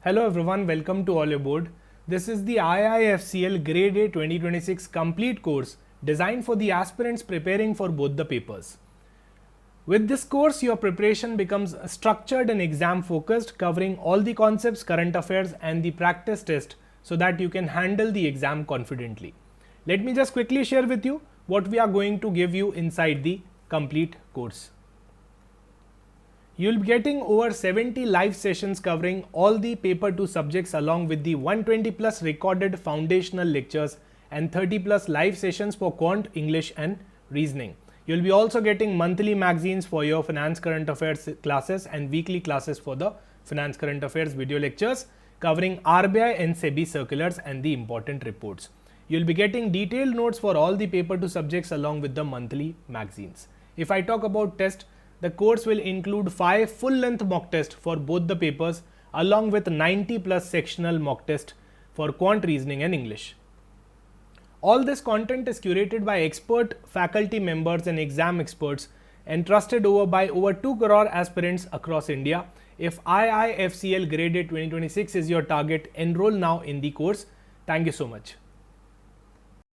Hello everyone, welcome to Oliveboard. This is the IIFCL Grade A 2026 complete course designed for the aspirants preparing for both the papers. With this course, your preparation becomes structured and exam focused, covering all the concepts, current affairs and the practice test so that you can handle the exam confidently. Let me just quickly share with you what we are going to give you inside the complete course. You'll be getting over 70 live sessions covering all the paper 2 subjects along with the 120 plus recorded foundational lectures and 30 plus live sessions for quant, English and reasoning. You'll be also getting monthly magazines for your finance current affairs classes and weekly classes for the finance current affairs video lectures covering RBI and SEBI circulars and the important reports. You'll be getting detailed notes for all the paper 2 subjects along with the monthly magazines. If I talk about test, the course will include 5 full-length mock tests for both the papers along with 90 plus sectional mock test for quant, reasoning and English. All this content is curated by expert faculty members and exam experts and trusted by over 2 crore aspirants across India. If IIFCL Grade A 2026 is your target, enroll now in the course. Thank you so much.